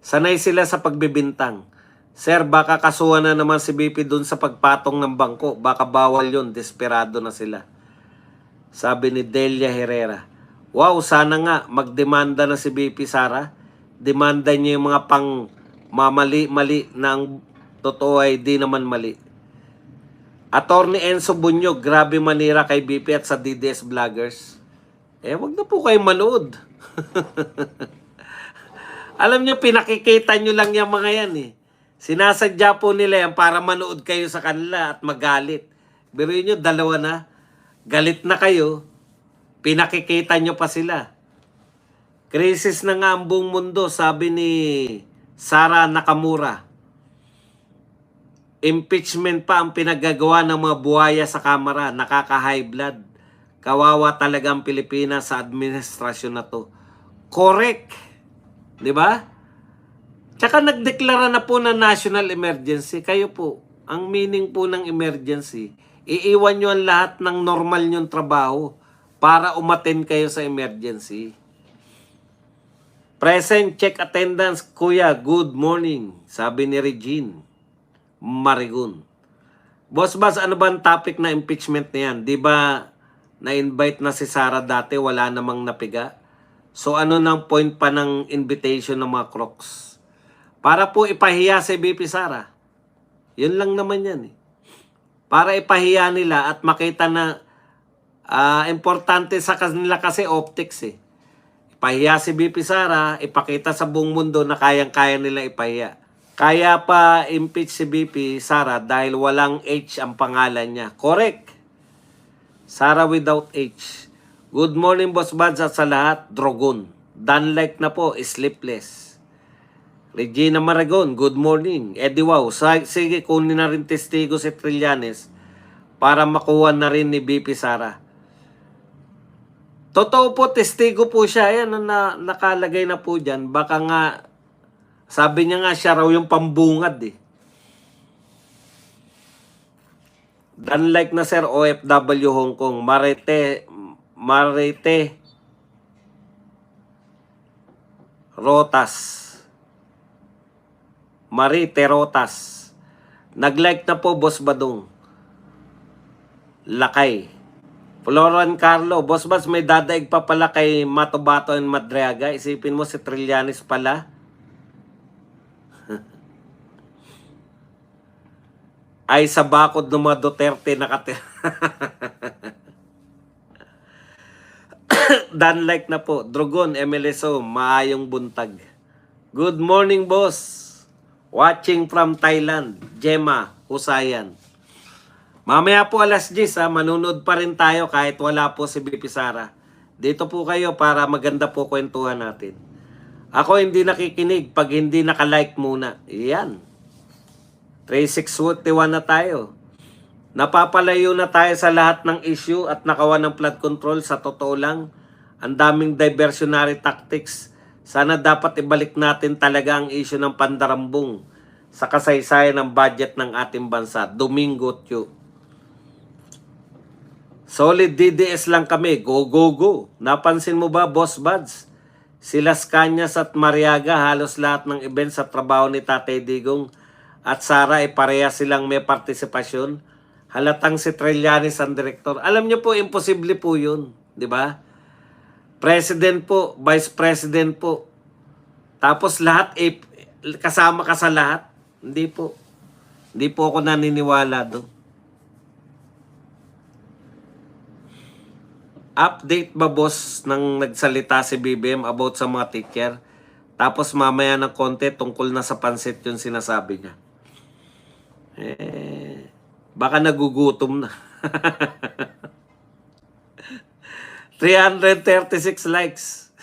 Sanay sila sa pagbibintang. Sir, baka kasuhan na naman si BP dun sa pagpatong ng bangko. Baka bawal yun. Desperado na sila. Sabi ni Delia Herrera. Wow, sana nga magdemanda na si BP Sara. Demanda niya yung mga pang mamali-mali ng totoo ay di naman mali. Attorney Enzo Bunyog, grabe manira kay BP at sa DDS Vloggers. Wag na po kayo manood. Alam nyo, pinakikita nyo lang yung mga yan eh. Sinasadya po nila yan para manood kayo sa kanila at magalit. Biruin nyo, dalawa na. Galit na kayo, pinakikita nyo pa sila. Krisis na nga ang buong mundo, sabi ni Sara Nakamura. Impeachment pa ang pinagagawa ng mga buhaya sa Kamara, nakaka-high blood. Kawawa talaga ang Pilipinas sa administrasyon na to. Correct. Di ba? Tsaka nagdeklara na po ng national emergency. Kayo po, ang meaning po ng emergency, iiwan nyo ang lahat ng normal nyong trabaho para umattend kayo sa emergency. Present, check attendance. Kuya, good morning. Sabi ni Regine Marigun. Boss Bas, ano ba ang topic na impeachment na yan? Di ba na-invite na si Sara dati, wala namang napiga? So ano nang point pa ng invitation ng mga Crocs? Para po ipahiya si BP Sara. Yun lang naman yan eh. Para ipahiya nila at makita na importante sa kanila kasi optics eh. Ipahiya si BP Sara, ipakita sa buong mundo na kayang-kaya nila ipahiya. Kaya pa impeach si BP Sara dahil walang H ang pangalan niya. Correct. Sara without H. Good morning, Boss Bads, at sa lahat, Drogon. Danlike na po, sleepless. Regina Maragon, good morning. Eddie Wow, sige, kunin na rin testigo si Trillanes para makuha na rin ni BP Sara. Totoo po, testigo po siya. Ayan, nakalagay na po dyan. Baka nga, sabi niya nga siya raw yung pambungad eh. Danlike na sir, OFW Hong Kong. Marete Rotas. Marite Rotas. Nag-like na po, Boss Badong. Lakay. Floran Carlo. Boss Bas, may dadaig pa pala kay Matobato and Madriaga. Isipin mo si Trillanes pala. Ay sa bakod ng mga Duterte nakatira. Danlike na po. Drogon, MLSO, maayong buntag. Good morning, boss. Watching from Thailand. Gemma, Husayan. Mamaya po alas 10, manunod pa rin tayo kahit wala po si BP Sara. Dito po kayo para maganda po kwentuhan natin. Ako hindi nakikinig pag hindi nakalike muna. Yan. 3641 na tayo. Napapalayo na tayo sa lahat ng issue at nakawan ng flood control. Sa totoo lang, ang daming diversionary tactics. Sana dapat ibalik natin talaga ang issue ng pandarambong sa kasaysayan ng budget ng ating bansa. Domingo Tio. Solid DDS lang kami. Go, go, go. Napansin mo ba, Boss Buds? Sila Scanias at Mariaga, halos lahat ng events sa trabaho ni Tatay Digong at Sara ay pareha silang may partisipasyon. Halatang si Trillanes ang direktor. Alam niyo po, imposible po yun. Di ba? President po, Vice President po. Tapos lahat, kasama ka sa lahat. Hindi po. Hindi po ako naniniwala doon. Update ba, boss, nang nagsalita si BBM about sa mga teacher? Tapos mamaya ng konti tungkol na sa pansit yung sinasabi niya. Baka nagugutom na. 336 likes.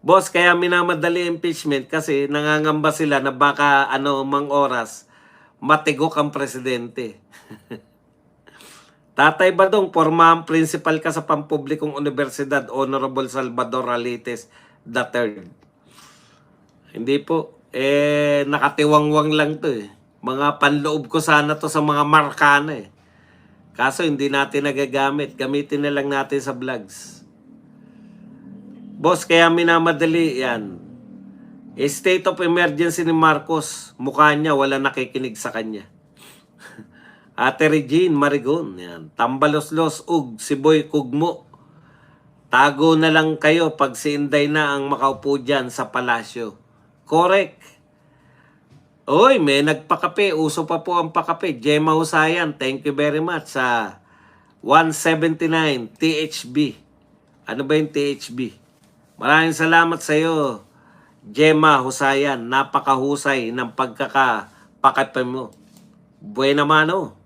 Boss, kaya minamadali impeachment kasi nangangamba sila na baka mang oras matigok ang presidente. Tatay Badong, pormahang principal ka sa pampublikong universidad, Honorable Salvador Alites III. Hindi po. Nakatiwangwang lang to eh. Mga panloob ko sana to sa mga markana eh. Kaso hindi natin nagagamit. Gamitin na lang natin sa vlogs. Boss, kaya minamadali yan. State of emergency ni Marcos, mukha niya wala nakikinig sa kanya. Ate Regine Marigon, yan. Tambaloslos, si Boy Kugmo. Tago na lang kayo pag si Inday na ang makaupo dyan sa palasyo. Correct. Oy, may nagpakape. Uso pa po ang pakape. Gemma Husayan, thank you very much sa 179 THB. Ano ba yung THB? Maraming salamat sa iyo, Gemma Husayan. Napakahusay ng pagkakapakape mo. Buena mano.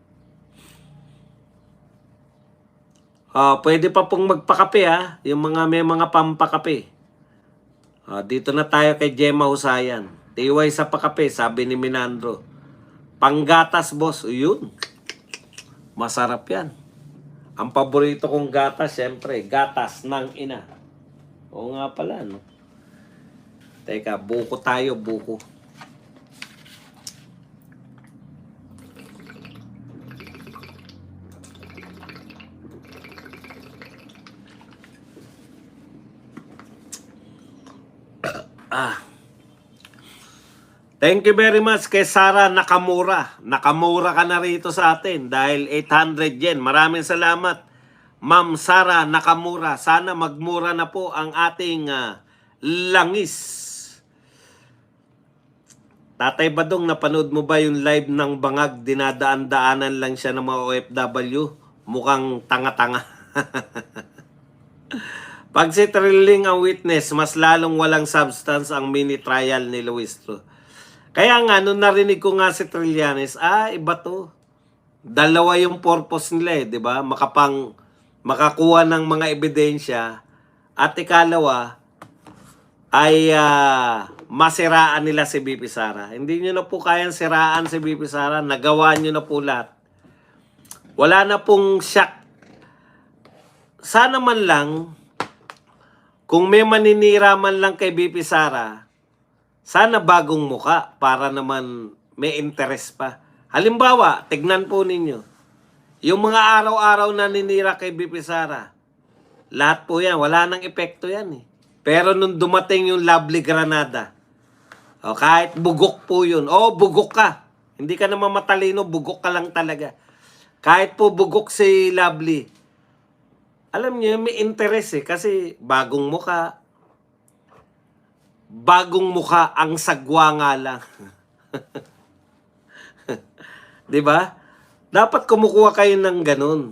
Pwede pa pong magpakape yung may mga pampakape. Dito na tayo kay Gemma Husayan. Tiway sa pakape, sabi ni Minandro. Panggatas, boss. Yun. Masarap yan. Ang paborito kong gatas, syempre, gatas ng ina. Oo nga pala, no? Teka, buko tayo, buko. Thank you very much kay Sara Nakamura. Nakamura ka na rito sa atin dahil 800 yen. Maraming salamat, Ma'am Sara Nakamura. Sana magmura na po ang ating langis. Tatay Badong, napanood mo ba yung live ng Bangag? Dinadaan-daanan lang siya ng mga OFW. Mukhang tanga-tanga. Pag si Trilling ang witness, mas lalong walang substance ang mini trial ni Luis Tro. Kaya nga, nung narinig ko nga si Trillanes, iba to. Dalawa yung purpose nila di ba? Makakuha ng mga ebidensya. At ikalawa, ay masiraan nila si BP Sara. Hindi nyo na po kayang siraan si BP Sara. Nagawa nyo na po lahat. Wala na pong shock. Sana man lang, kung may maninira man lang kay BP Sara, sana bagong muka para naman may interest pa. Halimbawa, tignan po ninyo. Yung mga araw-araw na ninira kay BP Sara, lahat po yan, wala nang epekto yan Pero nung dumating yung Lovely Granada, kahit bugok po yun, bugok ka. Hindi ka naman matalino, bugok ka lang talaga. Kahit po bugok si Lovely, alam niyo, may interest kasi bagong muka. Bagong mukha ang sagwa nga lang. 'Di ba? Dapat kumukuha kayo ng ganun.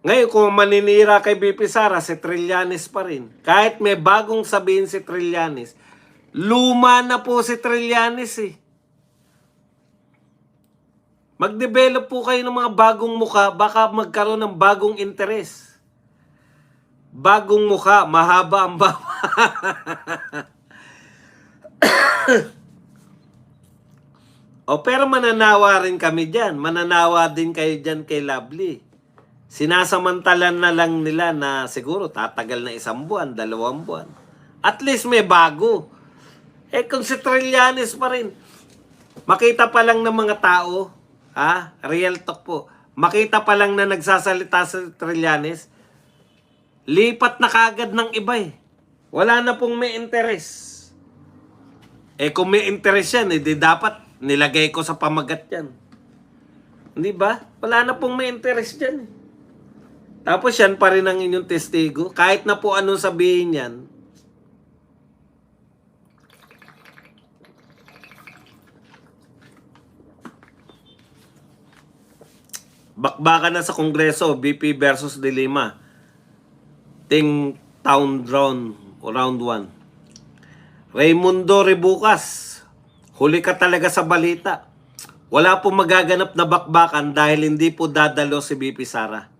Ngayon, kung maninira kay BP Sara, si Trillanes pa rin. Kahit may bagong sabihin si Trillanes, luma na po si Trillanes Mag-develop po kayo ng mga bagong mukha, baka magkaroon ng bagong interes. Bagong mukha, mahaba ang baba. Pero mananawa rin kami dyan. Mananawa din kayo dyan kay Lovely. Sinasamantalan na lang nila na siguro tatagal na 1 buwan, 2 buwan. At least may bago. Kung si Trillanes pa rin, makita pa lang ng mga tao, real talk po, makita pa lang na nagsasalita si Trillanes, lipat na kagad ng iba Wala na pong may interest. Kung may interest yan, di dapat nilagay ko sa pamagat yan. Hindi ba? Wala na pong may interest yan. Tapos yan pa rin ang inyong testigo. Kahit na po anong sabihin yan. Bakbakan na sa Kongreso, BP versus De Lima. Ting Town round 1. Raimundo Rebucas, huli ka talaga sa balita. Wala po magaganap na bakbakan dahil hindi po dadalo si BP Sara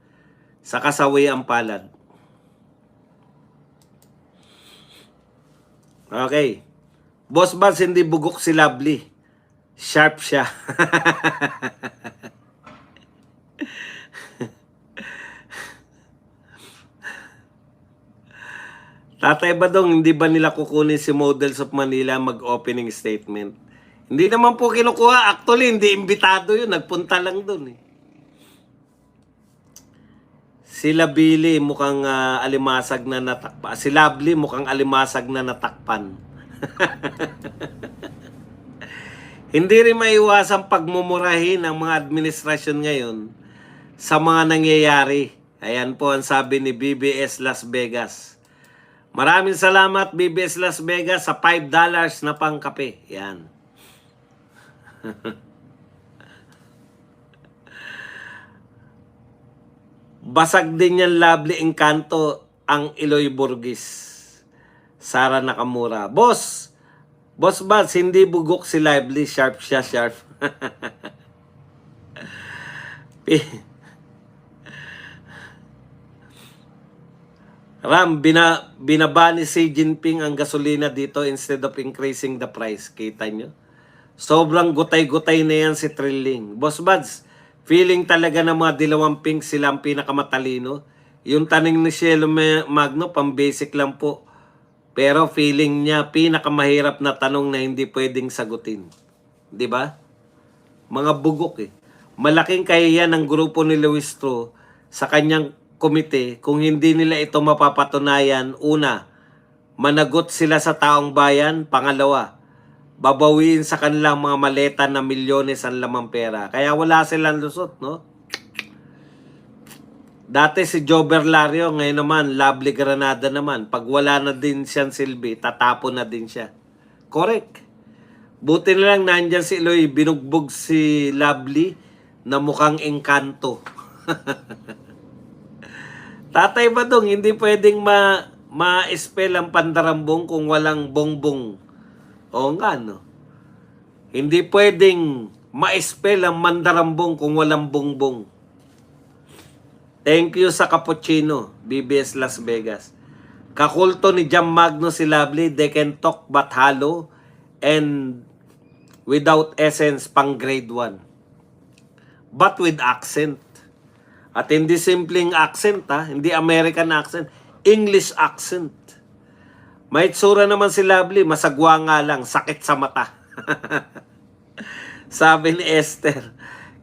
sa kasawiang palad. Okay. Boss Bans, hindi bugok si Lovely. Sharp siya. Tatay Badong, hindi ba nila kukunin si Models of Manila mag-opening statement? Hindi naman po kinukuha. Actually, hindi imbitado yun. Nagpunta lang dun Sila Billy mukhang alimasag na natakpan. Si Lovely mukhang alimasag na natakpan. Hindi rin maiwasang pagmumurahin ng mga administrasyon ngayon sa mga nangyayari. Ayan po ang sabi ni BBS Las Vegas. Maraming salamat BBS Las Vegas sa $5 na pangkape. Yan. Basag din yan Lovely Encanto ang Eloy Burgis. Sara Nakamura. Boss Bats, hindi bugok si Lively. Sharp siya, sharp. Ram, binaba ni Xi Jinping ang gasolina dito instead of increasing the price. Kita nyo? Sobrang gutay-gutay na yan si Trilling. Boss Buds, feeling talaga ng mga dilawang pink sila ang pinakamatalino. Yung taning ni Cielo Magno, pang-basic lang po. Pero feeling niya, pinakamahirap na tanong na hindi pwedeng sagutin. Di ba? Mga bugok eh. Malaking kahiyan ng grupo ni Luis Tro sa kanyang komite kung hindi nila ito mapapatunayan. Una, managot sila sa taong bayan. Pangalawa, babawiin sa kanilang mga maleta na milyones ang lamang pera. Kaya wala silang lusot, no? Dati si Joe Berlario, ngayon naman, Lovely Granada naman. Pag wala na din siyang silbi, tatapon na din siya. Correct. Buti na lang nandyan si Eloy, binugbog si Lovely na mukhang engkanto. Tatay Badong, hindi pwedeng ma-spell ang pandarambong kung walang bongbong. Oo nga, no? Hindi pwedeng ma-spell ang mandarambong kung walang bongbong. Thank you sa cappuccino, BBS Las Vegas. Kakulto ni Jam Magno si Lovely, they can talk but hollow and without essence pang grade 1. But with accent. At hindi simpleng accent, ha? Hindi American accent. English accent. May itsura naman si Lovely, masagwa nga lang, sakit sa mata. Sabi ni Esther.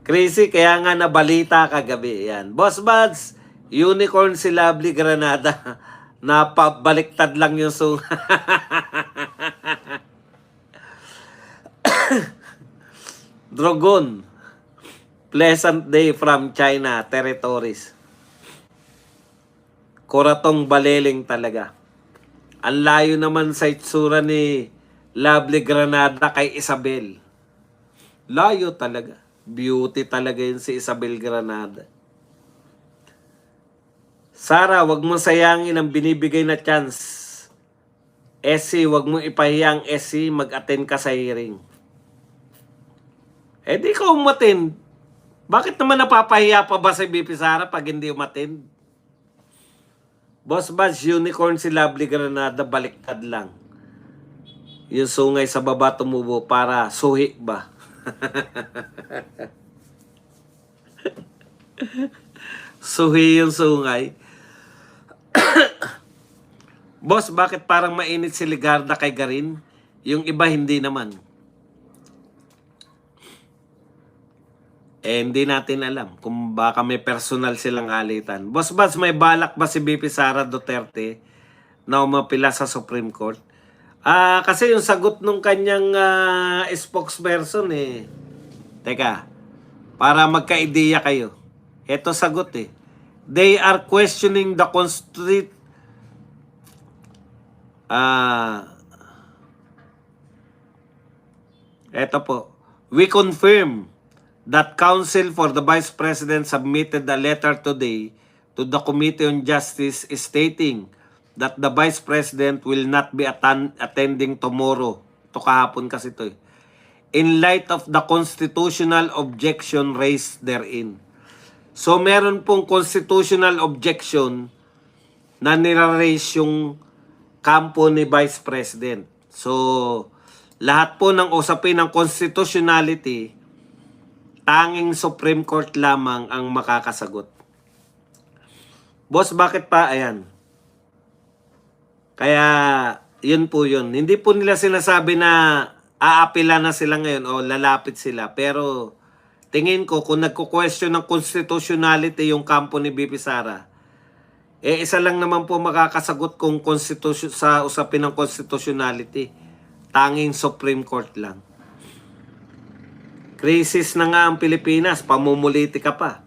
Crazy, kaya nga nabalita kagabi. Yan. Boss Buds, unicorn si Lovely Granada. Napabaliktad lang yung sung. Drogon. Pleasant day from China territories. Kuratong baleling talaga. Ang layo naman sa itsura ni Lovely Granada kay Isabel. Layo talaga. Beauty talaga yun si Isabel Granada. Sara, wag mo sayangin ang binibigay na chance. SC, wag mo ipahiyang SC, mag-attend ka sa hearing. Eh di ka umattend. Bakit naman napapahiya pa ba si BP Sara pag hindi umattend? Boss Buds, unicorn si Lovely Granada, baliktad lang. Yung sungay sa baba tumubo para suhi ba? Suhi yung sungay. Boss, bakit parang mainit si Ligarda kay Garin? Yung iba hindi naman. Hindi natin alam kung baka may personal silang alitan. Boss Buds, may balak ba si BP Sara Duterte na umapila sa Supreme Court? Kasi yung sagot nung kanyang spokesperson eh. Teka, para magka-ideya kayo. Ito sagot eh. They are questioning the Ito po. We confirm that Counsel for the Vice President submitted a letter today to the Committee on Justice stating that the Vice President will not be attending tomorrow. Ito kahapon kasi ito eh. In light of the constitutional objection raised therein. So meron pong constitutional objection na niraraise yung kampo ni Vice President. So lahat po ng usapin ng constitutionality, tanging Supreme Court lamang ang makakasagot. Boss, bakit pa? Ayan. Kaya, yun po yun. Hindi po nila sinasabi na aapila na sila ngayon o lalapit sila. Pero, tingin ko, kung nagko-question ng constitutionality yung kampo ni BP Sara, isa lang naman po makakasagot kung sa usapin ng constitutionality. Tanging Supreme Court lang. Krisis na nga ang Pilipinas, pamumuliti ka pa.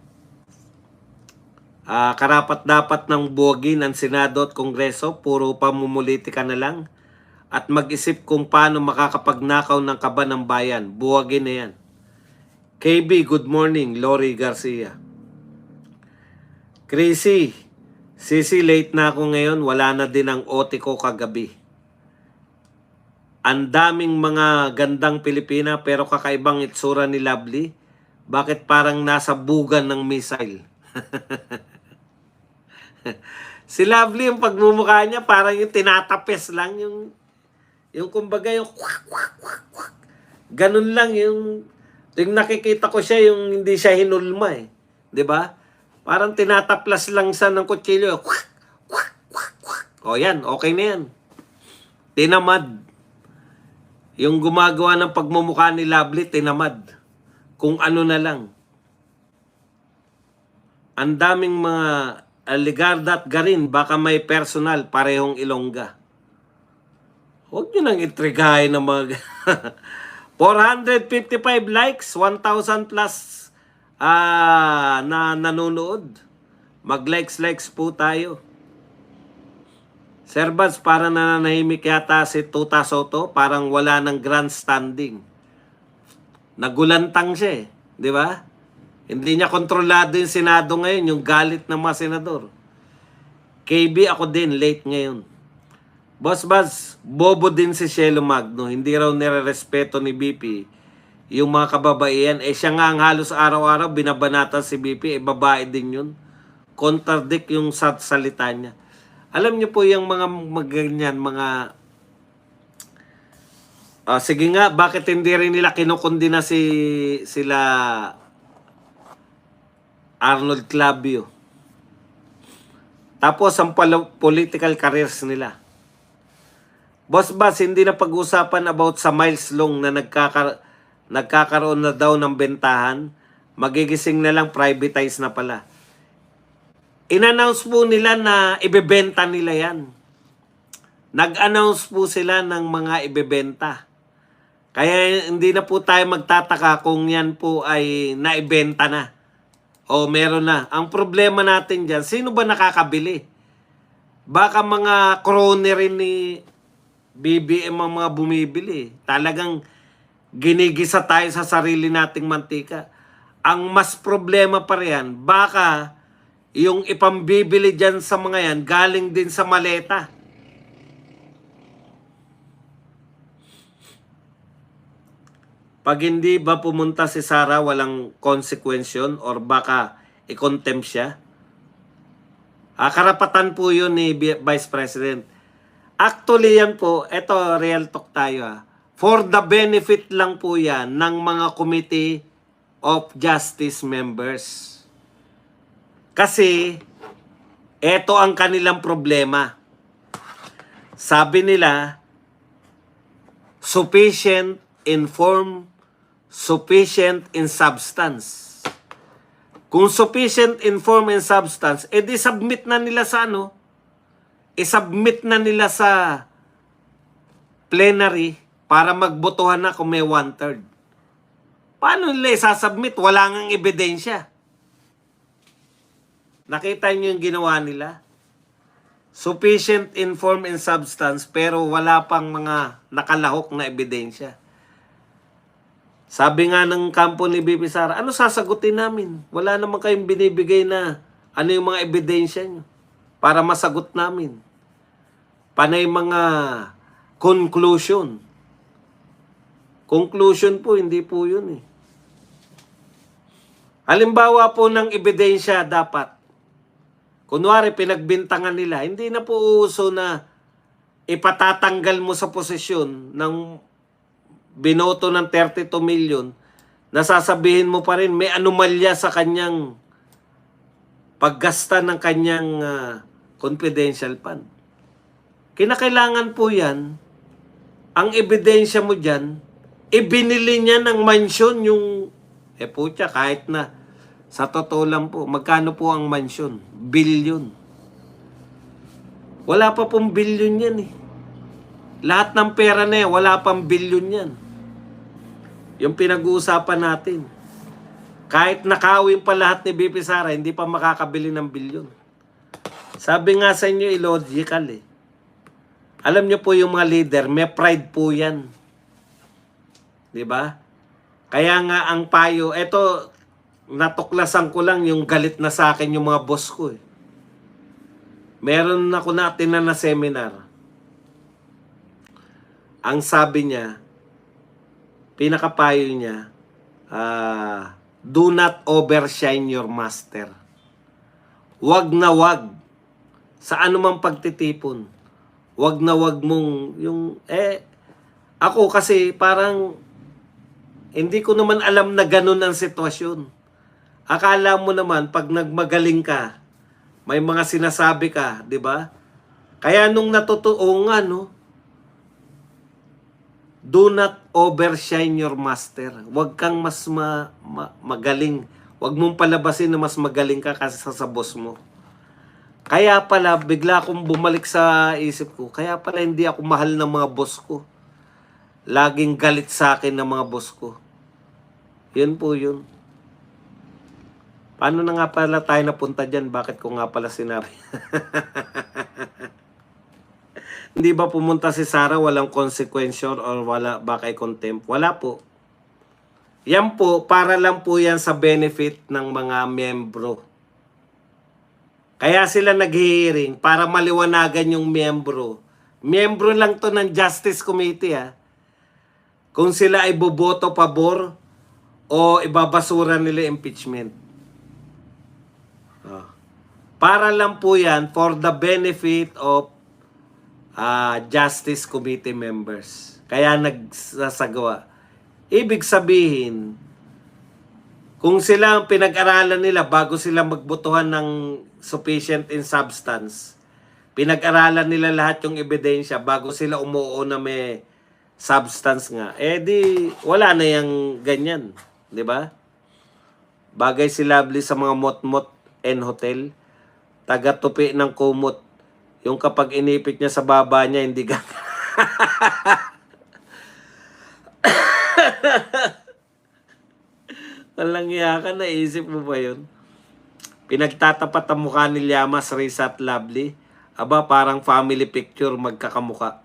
Karapat-dapat ng buwagin ang Senado at Kongreso, puro pamumuliti ka na lang. At mag-isip kung paano makakapagnakaw ng kaba ng bayan. Buwagin na yan. KB, good morning. Lori Garcia. Crazy. Sisi, late na ako ngayon. Wala na din ang OT ko kagabi. Ang daming mga gandang Pilipina pero kakaibang itsura ni Lovely. Bakit parang nasa bugan ng missile? Si Lovely, yung pagmumukha niya, parang yung tinatapes lang. Yung kumbaga yung ganun lang yung nakikita ko siya, yung hindi siya hinulma eh. 'Di ba? Parang tinataplas lang sa ng kutsilyo. O yan, okay na yan. Tinamad. Yung gumagawa ng pagmumukha ni Lovely, tinamad. Kung ano na lang. Ang daming mga Ligarda at Garin, baka may personal, parehong Ilongga. Huwag nyo nang intrigahin ng mga... 455 likes, 1,000 plus na nanonood. Mag-likes po tayo. Sir Bads, parang nananahimik yata si Tuta Soto, parang wala ng grandstanding. Nagulantang siya eh, di ba? Hindi niya kontrolado yung Senado ngayon, yung galit ng mga senador. KB, ako din, late ngayon. Boss Baz, bobo din si Shelo Magno. Hindi raw nire-respeto ni BP yung mga kababaihan. Siya nga ang halos araw-araw binabanatan si BP. Babae din yun. Contradict yung salita niya. Alam niyo po yung mga ganyan, mga... sige nga, bakit hindi rin nila kinukundina sila... Arnold Clavio. Tapos ang political careers nila. Boss Bas, hindi na pag-usapan about sa Miles Long na nagkakaroon na daw ng bentahan. Magigising na lang, privatize na pala. In-announce po nila na ibebenta nila yan. Nag-announce po sila ng mga ibebenta. Kaya hindi na po tayo magtataka kung yan po ay naibenta na. O meron na. Ang problema natin dyan, sino ba nakakabili? Baka mga crony rin ni BBM ang mga bumibili. Talagang ginigisa tayo sa sarili nating mantika. Ang mas problema pa riyan, baka yung ipambibili dyan sa mga yan, galing din sa maleta. Pag hindi ba pumunta si Sara, walang consequence or baka i-contempt siya? Karapatan po yun ni Vice President. Actually yan po, eto real talk tayo for the benefit lang po yan ng mga Committee of Justice members. Kasi, eto ang kanilang problema. Sabi nila, sufficient informed, sufficient in substance. Kung sufficient informed in substance, edi submit na nila sa ano? I-submit na nila sa plenary para magbotohan na kung may 1/3. Paano nila isasubmit? Wala ngang ebidensya. Nakita niyo yung ginawa nila? Sufficient informed in substance pero wala pang mga nakalahok na ebidensya. Sabi nga ng kampo ni BP Sara, ano sasagutin namin? Wala naman kayong binibigay na ano yung mga ebidensya nyo para masagot namin. Panay mga conclusion. Conclusion po, hindi po yun eh. Halimbawa po ng ebidensya dapat. Kunwari, pinagbintangan nila, hindi na po uso na ipatatanggal mo sa posisyon ng binoto ng 32 million, nasasabihin mo pa rin may anomalya sa kanyang paggasta ng kanyang confidential fund. Kinakailangan po yan, ang ebidensya mo dyan, ibinili niya ng mansyon yung, putya, kahit na, sa totoo lang po, magkano po ang mansyon? Billion. Wala pa pong billion yan eh. Lahat ng pera na yan, wala pang bilyon yan. Yung pinag-uusapan natin. Kahit nakawin pa lahat ni BP Sara, hindi pa makakabili ng bilyon. Sabi nga sa inyo, illogical eh. Alam nyo po yung mga leader, may pride po yan. Diba? Kaya nga ang payo, eto, natuklasan ko lang yung galit na sa akin yung mga boss ko eh. Meron ako natin na seminar. Ang sabi niya, pinakapayo niya, do not overshine your master. Wag na wag sa anumang pagtitipon. Wag na wag mong yung ako kasi parang hindi ko naman alam na ganun ang sitwasyon. Akala mo naman pag nagmagaling ka, may mga sinasabi ka, 'di ba? Kaya nung natutuo nga no, do not overshine your master. Huwag kang mas magaling. Huwag mong palabasin na mas magaling ka kaysa sa boss mo. Kaya pala, bigla akong bumalik sa isip ko, kaya pala hindi ako mahal ng mga boss ko. Laging galit sa akin ng mga boss ko. Yun po yun. Paano na nga pala tayo napunta dyan? Bakit ko nga pala sinabi? Hindi ba pumunta si Sara walang consequential or wala ba kay contempt? Wala po. Yan po, para lang po yan sa benefit ng mga miyembro. Kaya sila nag-hearing para maliwanagan yung miyembro. Miyembro lang to ng Justice Committee ha. Kung sila ay boboto pabor o ibabasura nila impeachment. Para lang po yan for the benefit of Justice Committee members. Kaya nagsasagawa. Ibig sabihin, kung sila ang pinag-aralan nila bago sila magbotohan ng sufficient in substance, pinag-aralan nila lahat yung ebidensya bago sila umuo na may substance nga, di wala na yung ganyan. Di ba? Bagay si Lovely sa mga mot-mot and hotel. Taga-tupi ng kumot. Yung kapag inipit niya sa baba niya, hindi gagana. Walang iya ka, naisip mo ba yun? Pinagtatapat ang mukha ni Llamas, Risa at Lovely. Aba, parang family picture magkakamuka.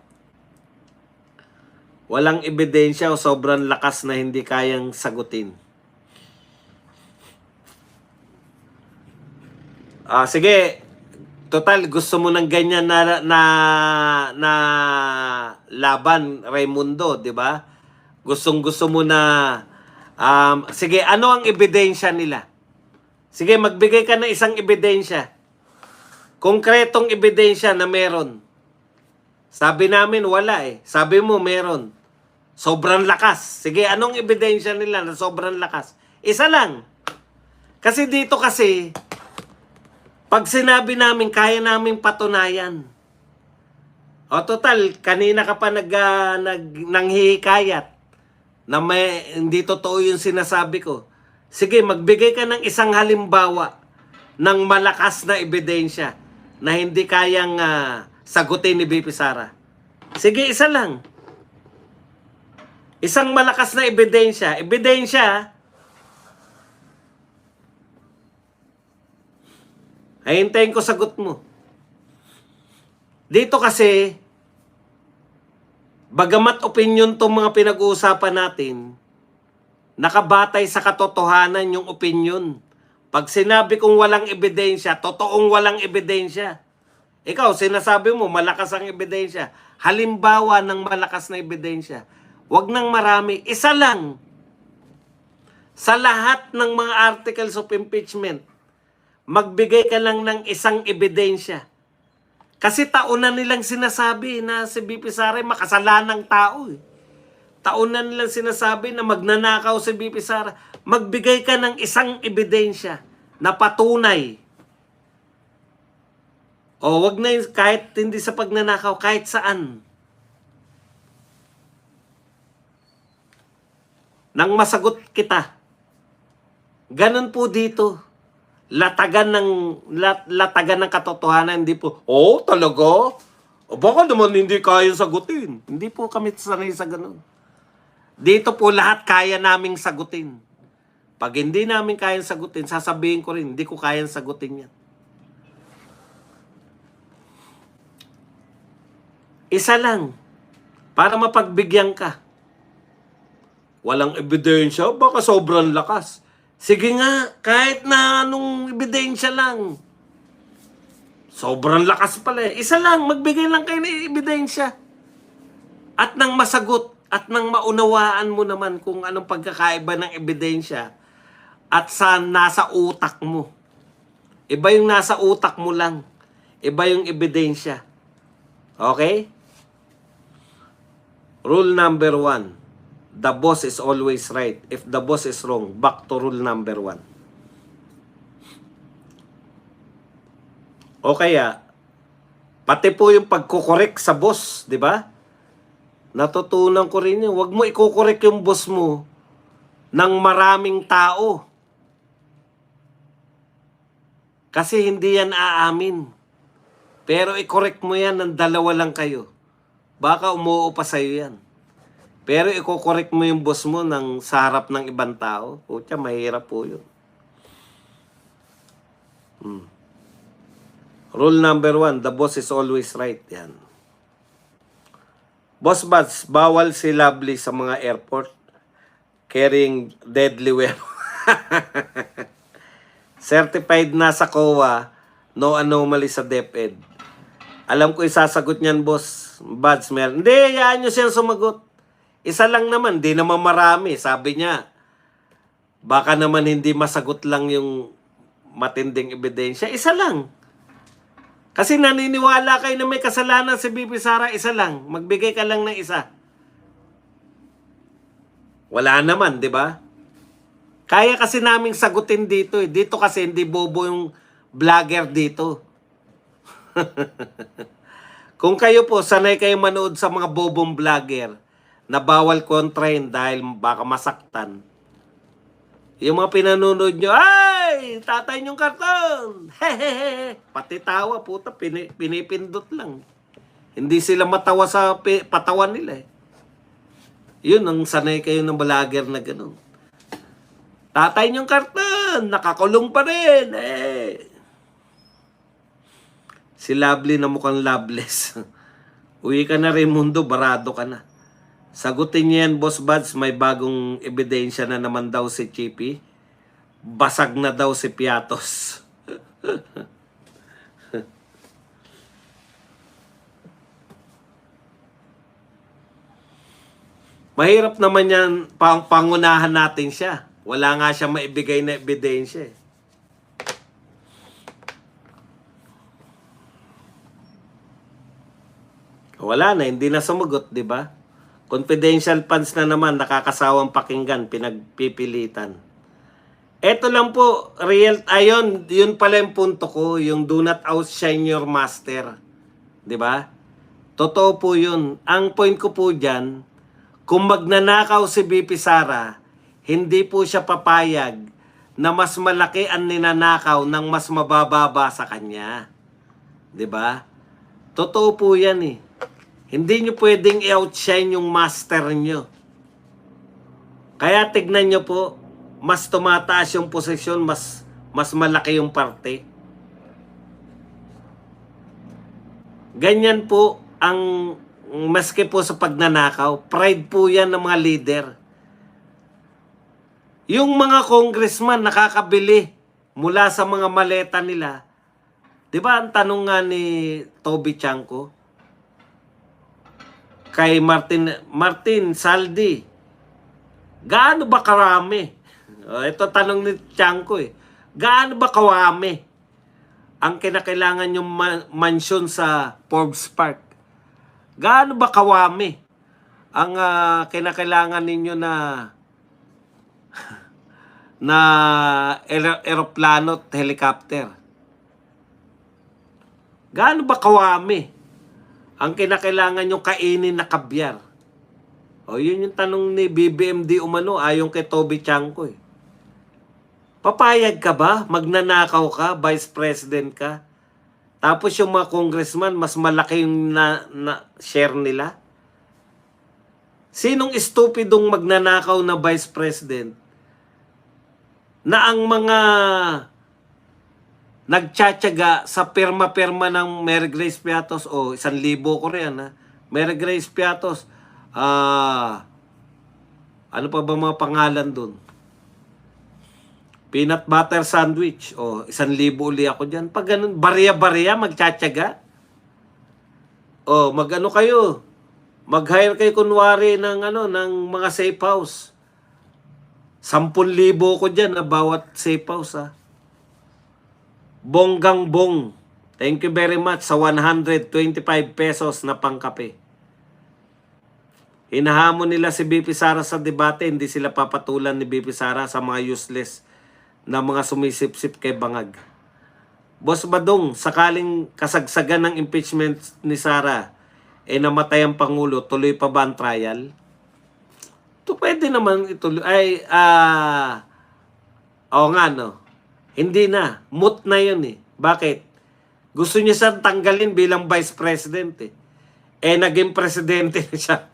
Walang ebidensya o sobrang lakas na hindi kayang sagutin. Sige, total gusto mo ng ganyan na laban, Raimundo, 'di ba? Gusto mo na sige, ano ang ebidensya nila? Sige, magbigay ka ng isang ebidensya. Konkretong ebidensya na meron. Sabi namin wala eh. Sabi mo meron. Sobrang lakas. Sige, anong ebidensya nila na sobrang lakas? Isa lang. Kasi dito kasi pag sinabi namin, kaya namin patunayan. O total, kanina ka pa nanghihikayat na hindi totoo yung sinasabi ko. Sige, magbigay ka ng isang halimbawa ng malakas na ebidensya na hindi kayang sagutin ni BP Sara. Sige, isa lang. Isang malakas na ebidensya. Ebidensya, ay hintayin ko sagot mo. Dito kasi, bagamat opinion tong mga pinag-uusapan natin, nakabatay sa katotohanan yung opinion. Pag sinabi kong walang ebidensya, totoong walang ebidensya. Ikaw, sinasabi mo, malakas ang ebidensya. Halimbawa ng malakas na ebidensya. Huwag nang marami, isa lang. Sa lahat ng mga articles of impeachment, magbigay ka lang ng isang ebidensya. Kasi taon na nilang sinasabi na si BP Sara makasalanang tao eh. Taon na nilang sinasabi na magnanakaw si BP Sara. Magbigay ka ng isang ebidensya na patunay. O wag na yun, kahit hindi sa pagnanakaw, kahit saan. Nang masagot kita. Ganun po dito. Latagan ng katotohanan, hindi po, talaga? O baka naman hindi kaya sagutin. Hindi po kami sanay sa ganun. Dito po lahat kaya naming sagutin. Pag hindi namin kayang sagutin, sasabihin ko rin, hindi ko kayang sagutin yan. Isa lang, para mapagbigyan ka. Walang ebidensya, baka sobrang lakas. Sige nga, kahit na anong ebidensya lang. Sobrang lakas pala eh. Isa lang, magbigay lang kayo ng ebidensya. At nang masagot, at nang maunawaan mo naman kung anong pagkakaiba ng ebidensya at sa nasa utak mo. Iba yung nasa utak mo lang. Iba yung ebidensya. Okay? Rule number 1. The boss is always right. If the boss is wrong, back to rule number 1. O kaya, pati po yung pagkukorek sa boss, di ba? Natutunan ko rin yun. Huwag mo ikukorek yung boss mo ng maraming tao. Kasi hindi yan aamin. Pero ikorek mo yan ng dalawa lang kayo. Baka umuo pa sa'yo yan. Pero ikukorek mo yung boss mo ng sa harap ng ibang tao. Pucha, mahirap po yun. Rule number 1, the boss is always right. Yan. Boss Buds, bawal si Lovely sa mga airport carrying deadly weapon. Certified na sa COA, no anomaly sa DepEd. Alam ko isasagot niyan, Boss Buds. Hindi, yaan nyo siyang sumagot. Isa lang naman, di naman marami. Sabi niya, baka naman hindi masagot lang yung matinding ebidensya. Isa lang. Kasi naniniwala kayo na may kasalanan si Bibi Sara, isa lang. Magbigay ka lang ng isa. Wala naman, di ba? Kaya kasi naming sagutin dito eh. Dito kasi hindi bobo yung vlogger dito. Kung kayo po, sanay kayo manood sa mga bobong vlogger na bawal kontrahin dahil baka masaktan. Yung mga pinanonood nyo, ay, tatay nyong karton. Hehehe. Pati tawa, puta, pinipindot lang. Hindi sila matawa sa patawan nila eh. Yun, ang sanay kayo ng vlogger na gano'n. Tatay nyong karton, nakakulong pa rin. Eh. Si Lovely na mukhang loveless. Uwi ka na rin mundo, barado ka na. Sagutin niya yan, Boss Buds, may bagong ebidensya na naman daw si Chippy. Basag na daw si Piatos. Mahirap naman yan, pangunahan natin siya. Wala nga siya maibigay na ebidensya eh. Wala na, hindi na sumagot, di ba? Confidential funds na naman, nakakasawang pakinggan, pinagpipilitan. Eto lang po, yun pala yung punto ko, yung do not outshine your master. Di ba? Totoo po yun. Ang point ko po dyan, kung magnanakaw si BP Sara, hindi po siya papayag na mas malaki ang ninanakaw ng mas mabababa sa kanya. Di ba? Totoo po yan eh. Hindi nyo pwedeng i-outshine yung master nyo. Kaya tignan nyo po, mas tumataas yung posisyon, mas malaki yung parte. Ganyan po ang maski po sa pagnanakaw, pride po yan ng mga leader. Yung mga congressman nakakabili mula sa mga maleta nila. Di ba ang tanong nga ni Toby Chanko? Kay Martin Saldi, gaano ba karami? Ito tanong ni Chanko eh. Gaano ba kawami ang kinakailangan yung mansyon sa Forbes Park? Gaano ba kawami ang kinakailangan ninyo na eroplano at helicopter? Gaano ba kawami ang kinakailangan yung kainin na kabyar? O yun yung tanong ni BBMD umano ayon kay Toby Chanko eh. Papayag ka ba? Magnanakaw ka? Vice President ka? Tapos yung mga congressman, mas malaki yung na share nila. Sinong estupidong magnanakaw na vice president na ang mga nagtsatsaga sa pirma-pirma ng Mary Grace Piatos, 1,000 ko rin, ha? Mary Grace Piatos, ano pa ba mga pangalan dun? Peanut butter sandwich, 1,000 uli ako dyan. Pag ganun, barya-barya, magtsatsaga. Mag-ano kayo, mag-hire kayo kunwari ng mga safe house. 10,000 ko dyan na bawat safe house, ha. Bonggang bong. Thank you very much sa 125 pesos na pangkape. Hinahamon nila si BP Sara sa debate, hindi sila papatulan ni BP Sara sa mga useless na mga sumisip-sip kay Bangag. Boss Badong, sakaling kasagsagan ng impeachment ni Sara, namatay ang Pangulo, tuloy pa ba ang trial? Ito pwede naman ituloy. Nga no. Hindi na. Moot na yun eh. Bakit? Gusto niya siyang tanggalin bilang vice president eh. Naging presidente na siya.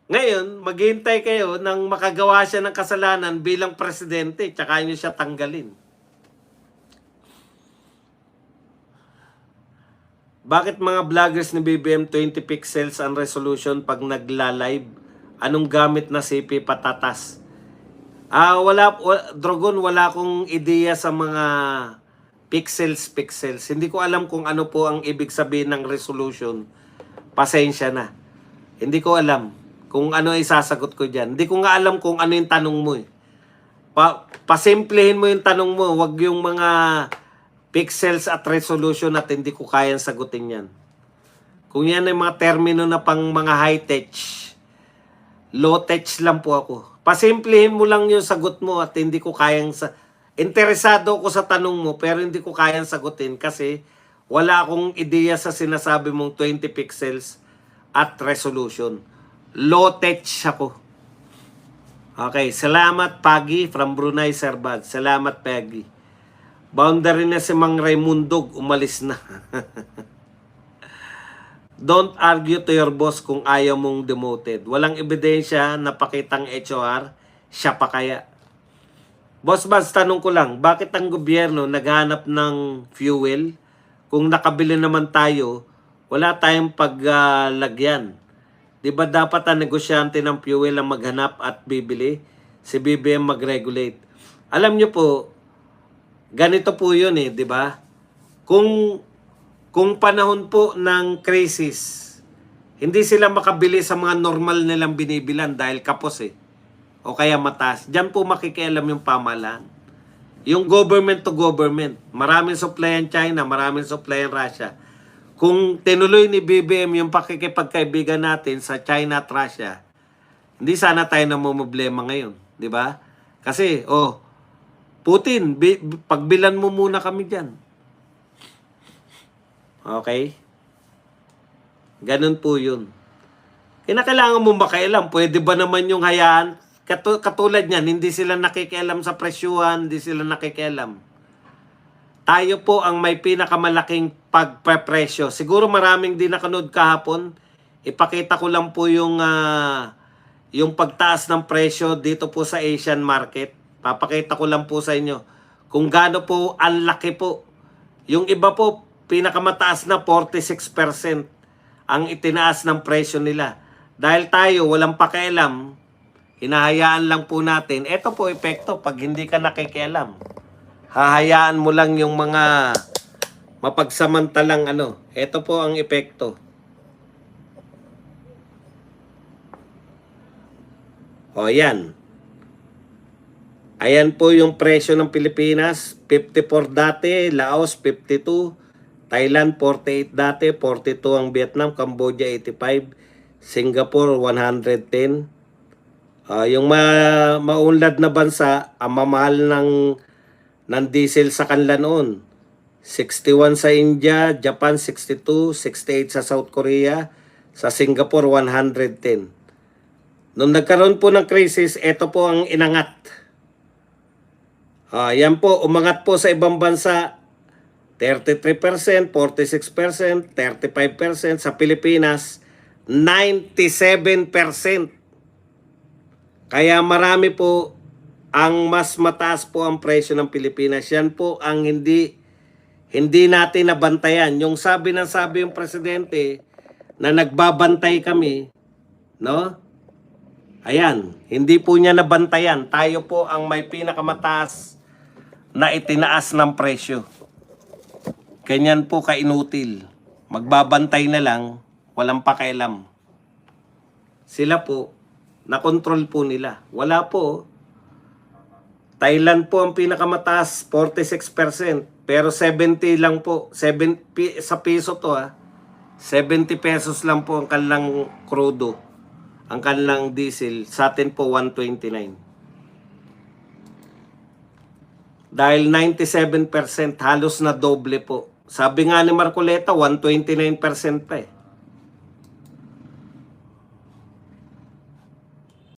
Ngayon, maghihintay kayo nang makagawa siya ng kasalanan bilang presidente, tsaka niyo siya tanggalin. Bakit mga vloggers ni BBM 20 pixels ang resolution pag nagla-live? Anong gamit na CP patatas? Drogon, wala akong ideya sa mga pixels. Hindi ko alam kung ano po ang ibig sabihin ng resolution. Pasensya na. Hindi ko alam kung ano isasagot ko dyan. Hindi ko nga alam kung ano yung tanong mo eh. Pasimplehin mo yung tanong mo. Wag yung mga pixels at resolution at hindi ko kayang sagutin yan. Kung yan ay mga termino na pang mga high-tech, low-tech lang po ako. Pasimplehin mo lang yung sagot mo at hindi ko kayang interesado ko sa tanong mo pero hindi ko kayang sagutin kasi wala akong ideya sa sinasabi mong 20 pixels at resolution. Low-tech ako. Okay, salamat Pagi from Brunei Serbad. Salamat Pagi. Boundary na si Mang Raymundog, umalis na. Don't argue to your boss kung ayaw mong demoted. Walang ebidensya na pakitang HOR, siya pa kaya. Boss Baz, tanong ko lang, bakit ang gobyerno naghanap ng fuel? Kung nakabili naman tayo, wala tayong paglagyan. Di ba dapat ang negosyante ng fuel ang maghanap at bibili? Si BBM mag-regulate. Alam nyo po, ganito po yun eh, di ba? Kung panahon po ng crisis, hindi sila makabili sa mga normal nilang binibilan dahil kapos eh. O kaya mataas. Diyan po makikialam yung pamahalaan. Yung government to government. Maraming supply ang China, maraming supply ang Russia. Kung tinuloy ni BBM yung pakikipagkaibigan natin sa China at Russia, hindi sana tayo namumblema ngayon. Di ba? Kasi, Putin, pagbilan mo muna kami dyan. Okay? Ganun po yun. Kinakailangan mo makialam. Pwede ba naman yung hayaan? Katulad niyan, hindi sila nakikialam sa presyuhan, hindi sila nakikialam. Tayo po ang may pinakamalaking pagprepresyo. Siguro maraming di nakanood kahapon. Ipakita ko lang po yung pagtaas ng presyo dito po sa Asian market. Papakita ko lang po sa inyo kung gaano po ang laki po. Yung iba po, pinakamataas na 46% ang itinaas ng presyo nila. Dahil tayo walang pakialam, hinahayaan lang po natin. Ito po epekto pag hindi ka nakikialam. Hahayaan mo lang yung mga mapagsamantalang Ito po ang epekto. Yan. Ayan po yung presyo ng Pilipinas. 54 dati, Laos 52, Thailand 48 dati, 42 ang Vietnam, Cambodia 85, Singapore 110. Yung maunlad na bansa, ang mamahal ng diesel sa kanila noon. 61 sa India, Japan 62, 68 sa South Korea, sa Singapore 110. Nung nagkaroon po ng crisis, ito po ang inangat. Yan po, umangat po sa ibang bansa 33%, 46%, 35%. Sa Pilipinas, 97%. Kaya marami po ang mas mataas po ang presyo ng Pilipinas. Yan po ang hindi natin nabantayan. Yung sabi yung presidente na nagbabantay kami, no? Ayan, hindi po niya nabantayan. Tayo po ang may pinakamataas na itinaas ng presyo. Ganyan po kainutil. Magbabantay na lang, walang pakialam. Sila po, nakontrol po nila. Wala po. Thailand po ang pinakamataas, 46%. Pero 70 lang po. Sa piso to 70 pesos lang po ang kanilang crudo. Ang kanilang diesel. Sa atin po 129. Dahil 97% halos na doble po. Sabi nga ni Marcoleta, 129% pa